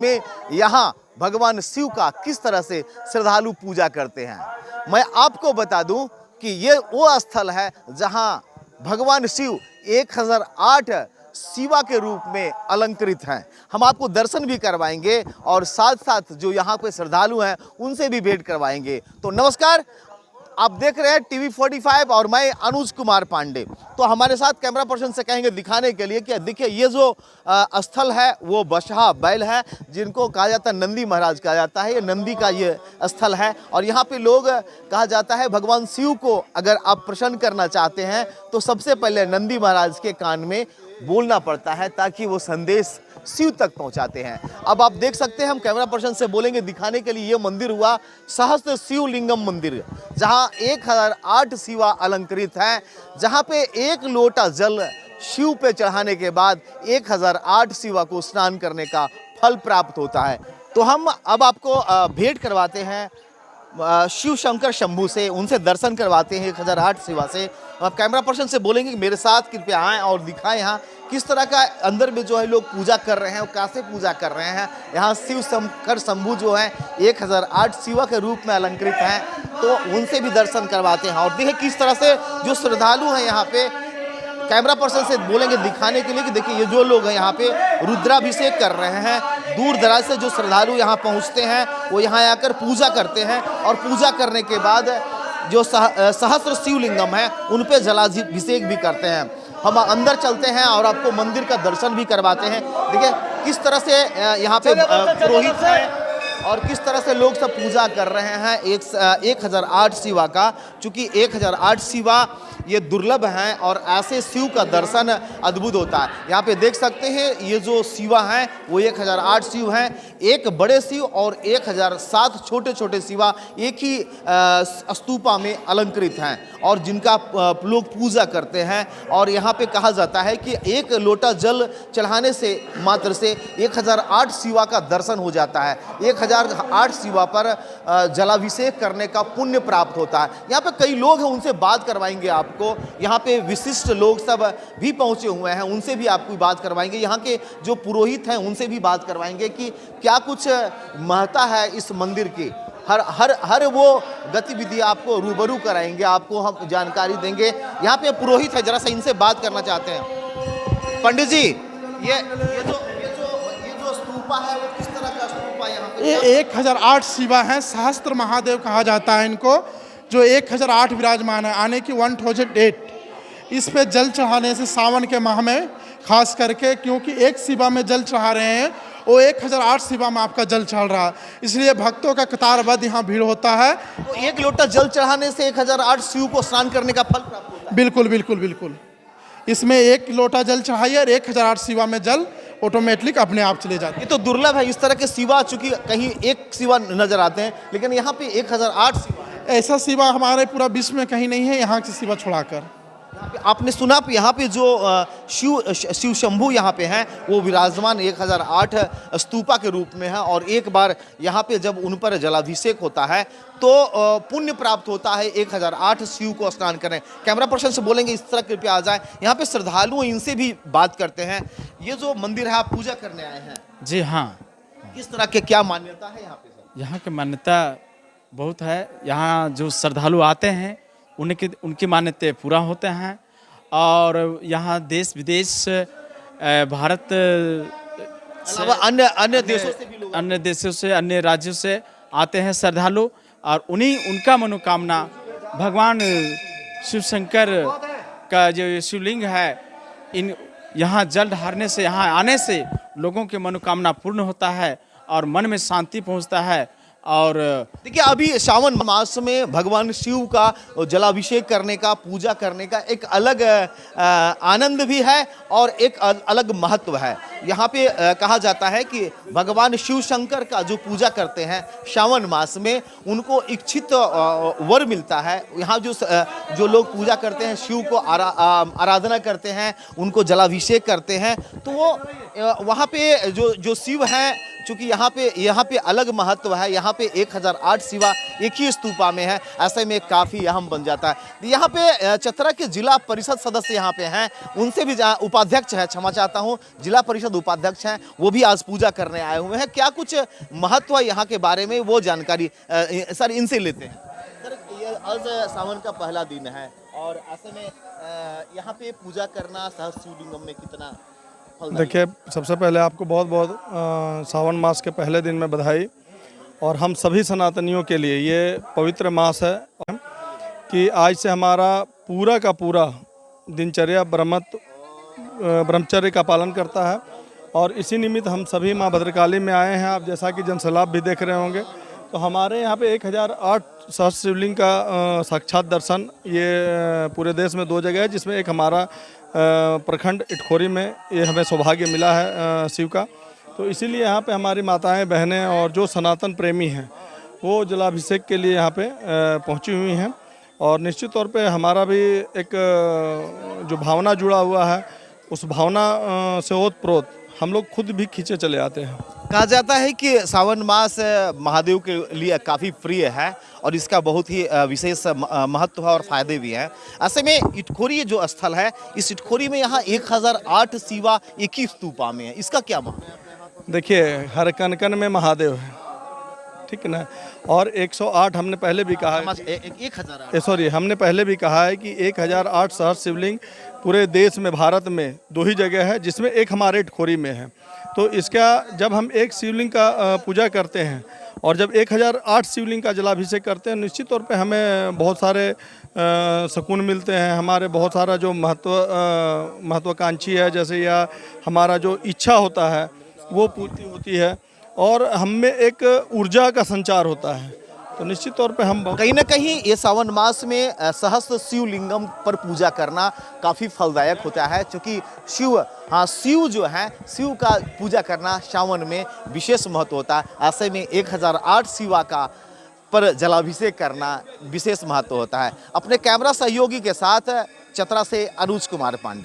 में यहाँ भगवान शिव का किस तरह से श्रद्धालु पूजा करते हैं। मैं आपको बता दूं कि ये वो स्थल है जहां भगवान शिव 1008 शिवा के रूप में अलंकृत हैं। हम आपको दर्शन भी करवाएंगे और साथ साथ जो यहाँ पे श्रद्धालु हैं उनसे भी भेंट करवाएंगे। तो नमस्कार, आप देख रहे हैं टीवी 45 और मैं अनुज कुमार पांडे। तो हमारे साथ कैमरा पर्सन से कहेंगे दिखाने के लिए कि देखिए ये जो स्थल है वो बसहा बैल है, जिनको कहा जाता है नंदी महाराज कहा जाता है। ये नंदी का ये स्थल है और यहाँ पे लोग कहा जाता है भगवान शिव को अगर आप प्रसन्न करना चाहते हैं तो सबसे पहले नंदी महाराज के कान में बोलना पड़ता है ताकि वो संदेश शिव तक पहुंचाते हैं। अब आप देख सकते हैं, हम कैमरा पर्सन से बोलेंगे दिखाने के लिए। ये मंदिर हुआ सहस्त्र शिवलिंगम मंदिर, जहां 1008 शिवा अलंकृत हैं, जहां पे एक लोटा जल शिव पे चढ़ाने के बाद 1008 शिवा को स्नान करने का फल प्राप्त होता है। तो हम अब आपको भेंट करवाते हैं शिव शंकर शंभू से, उनसे दर्शन करवाते हैं 1008 शिवा से। आप कैमरा पर्सन से बोलेंगे कि मेरे साथ कृपया आएँ और दिखाएं यहाँ किस तरह का अंदर में जो है लोग पूजा कर रहे हैं और कैसे पूजा कर रहे हैं। यहाँ शिव शंकर शंभू जो है 1008 शिवा के रूप में अलंकृत हैं, तो उनसे भी दर्शन करवाते हैं। और देखिए किस तरह से जो श्रद्धालु हैं यहाँ पे, कैमरा पर्सन से बोलेंगे दिखाने के लिए कि देखिए ये जो लोग हैं यहाँ पे रुद्राभिषेक कर रहे हैं। दूर दराज से जो श्रद्धालु यहाँ पहुँचते हैं वो यहाँ आकर पूजा करते हैं और पूजा करने के बाद जो सहस्त्र शिवलिंगम है उन पे जलाभिषेक भी करते हैं। हम अंदर चलते हैं और आपको मंदिर का दर्शन भी करवाते हैं। देखिए किस तरह से यहाँ पे पुरोहित हैं और किस तरह से लोग सब पूजा कर रहे हैं 1008 शिवा का। चूँकि 1008 शिवा ये दुर्लभ हैं और ऐसे शिव का दर्शन अद्भुत होता है। यहाँ पे देख सकते हैं ये जो शिवा हैं वो 1008 शिव हैं। एक बड़े शिव और 1007 छोटे छोटे शिवा एक ही स्तूपा में अलंकृत हैं और जिनका लोग पूजा करते हैं। और यहाँ पे कहा जाता है कि एक लोटा जल चढ़ाने से मात्र से 1008 शिवा का दर्शन हो जाता है। 1008 शिवा पर जलाभिषेक करने का पुण्य प्राप्त होता है। यहाँ पे कई लोग हैं, उनसे बात करवाएंगे आपको। यहाँ पे विशिष्ट लोग सब भी पहुँचे हुए हैं, उनसे भी आपको बात करवाएंगे। यहाँ के जो पुरोहित हैं उनसे भी बात करवाएंगे कि क्या कुछ महत्ता है इस मंदिर की। हर वो गतिविधि आपको रूबरू कराएंगे, आपको हम जानकारी देंगे। यहाँ पे पुरोहित है, जरा सा इनसे बात करना चाहते हैं। पंडित जी, ये जो स्तूपा है वो किस तरह का स्तूपा यहाँ पे? ये 1008 शिवा हैं, सहस्त्र महादेव कहा जाता है इनको, जो 1008 विराजमान है, आने की 1008। इस पे जल चढ़ाने से सावन के माह में खास करके, क्योंकि एक शिवा में जल चढ़ा रहे हैं, वो 1008 शिवा में आपका जल चढ़ रहा है, इसलिए भक्तों का कतारबद्ध यहाँ भीड़ होता है। तो एक लोटा जल चढ़ाने से 1008 शिव को स्नान करने का फल प्राप्त होता है? बिल्कुल बिल्कुल बिल्कुल। इसमें एक लोटा जल चढ़ाइए और 1008 शिवा में जल ऑटोमेटिक अपने आप चले जाते हैं। ये तो दुर्लभ है इस तरह के शिवा, चूंकि कहीं एक शिवा नजर आते हैं, लेकिन यहाँ पे 1008 शिवा है। ऐसा शिवा हमारे पूरा विश्व में कहीं नहीं है, यहाँ से शिवा छुड़ाकर। आपने सुना यहाँ पे जो शिव शंभू यहाँ पे हैं वो विराजमान 1008 स्तूपा के रूप में है। और एक बार यहाँ पे जब उन पर जलाभिषेक होता है तो पुण्य प्राप्त होता है 1008 शिव को स्नान करें। कैमरा पर्सन से बोलेंगे इस तरह कृपया आ जाए। यहाँ पे श्रद्धालु इनसे भी बात करते हैं। ये जो मंदिर है आप पूजा करने आए हैं? जी हाँ। किस तरह के क्या मान्यता है यहाँ पे? यहाँ की मान्यता बहुत है। यहाँ जो श्रद्धालु आते हैं उनकी मान्यताएं पूरा होते हैं। और यहाँ देश विदेश, भारत अन्य देशों से भी लोग, अन्य देशों से, अन्य राज्यों से आते हैं श्रद्धालु। और उनका मनोकामना भगवान शिव शंकर का जो शिवलिंग है, यहाँ जल ढारने से, यहाँ आने से लोगों की मनोकामना पूर्ण होता है और मन में शांति पहुँचता है। और देखिए अभी सावन मास में भगवान शिव का जलाभिषेक करने का, पूजा करने का एक अलग आनंद भी है और एक अलग महत्व है। यहाँ पे कहा जाता है कि भगवान शिव शंकर का जो पूजा करते हैं सावन मास में, उनको इच्छित वर मिलता है। यहाँ जो लोग पूजा करते हैं, शिव को आराधना करते हैं, उनको जलाभिषेक करते हैं, तो वो वहाँ पे जो शिव हैं चूंकि यहाँ पे अलग महत्व है, यहाँ पे 1008 शिवा एक ही स्तूपा में है, ऐसे में काफ़ी अहम बन जाता है। यहाँ पे चतरा के जिला परिषद सदस्य यहाँ पे हैं, उनसे भी उपाध्यक्ष है, क्षमा चाहता हूँ, जिला परिषद उपाध्यक्ष हैं, वो भी आज पूजा करने आए हुए हैं। क्या कुछ महत्व है यहाँ के बारे में वो जानकारी सर इनसे लेते हैं। सर ये आज सावन का पहला दिन है और ऐसे में यहाँ पे पूजा करना सहस्त्र शिवलिंगम में कितना फलदायी? देखिए, सबसे पहले आपको बहुत बहुत सावन मास के पहले दिन में बधाई। और हम सभी सनातनियों के लिए ये पवित्र मास है कि आज से हमारा पूरा का पूरा दिनचर्या ब्रह्मचर्य का पालन करता है। और इसी निमित्त हम सभी माँ भद्रकाली में आए हैं। आप जैसा कि जनसैलाब भी देख रहे होंगे, तो हमारे यहाँ पे 1008 सहस्त्र शिवलिंग का साक्षात दर्शन ये पूरे देश में 2 जगह है, जिसमें एक हमारा प्रखंड इटखोरी में ये हमें सौभाग्य मिला है शिव का। तो इसीलिए यहाँ पे हमारी माताएं बहनें और जो सनातन प्रेमी हैं वो जलाभिषेक के लिए यहाँ पे पहुँची हुई हैं। और निश्चित तौर पे हमारा भी एक जो भावना जुड़ा हुआ है, उस भावना से ओतप्रोत हम लोग खुद भी खींचे चले आते हैं। कहा जाता है कि सावन मास महादेव के लिए काफ़ी प्रिय है और इसका बहुत ही विशेष महत्व है और फायदे भी हैं। ऐसे में इटखोरी जो स्थल है, इस इटखोरी में यहाँ 1008 शिवा एक ही स्तूपा में है, इसका क्या महत्व है? देखिए, हर कण कण में महादेव है, ठीक है ना। और 108 हमने पहले भी कहा है, 1008 हमने पहले भी कहा है कि 1008 सहस्त्र शिवलिंग पूरे देश में, भारत में 2 ही जगह है, जिसमें एक हमारे इटखोरी में है। तो इसका जब हम एक शिवलिंग का पूजा करते हैं और जब 1008 शिवलिंग का जलाभिषेक करते हैं, निश्चित तौर पे हमें बहुत सारे सुकून मिलते हैं। हमारे बहुत सारा जो महत्वाकांक्षी है, जैसे या हमारा जो इच्छा होता है वो पूर्ति होती है और हम में एक ऊर्जा का संचार होता है। तो निश्चित तौर पे हम कहीं ना कहीं ये सावन मास में सहस्त्र शिवलिंगम पर पूजा करना काफ़ी फलदायक होता है, क्योंकि शिव जो है, शिव का पूजा करना सावन में विशेष महत्व होता है। ऐसे में 1008 शिवा का पर जलाभिषेक करना विशेष महत्व होता है। अपने कैमरा सहयोगी के साथ चतरा से अनुज कुमार पांडे।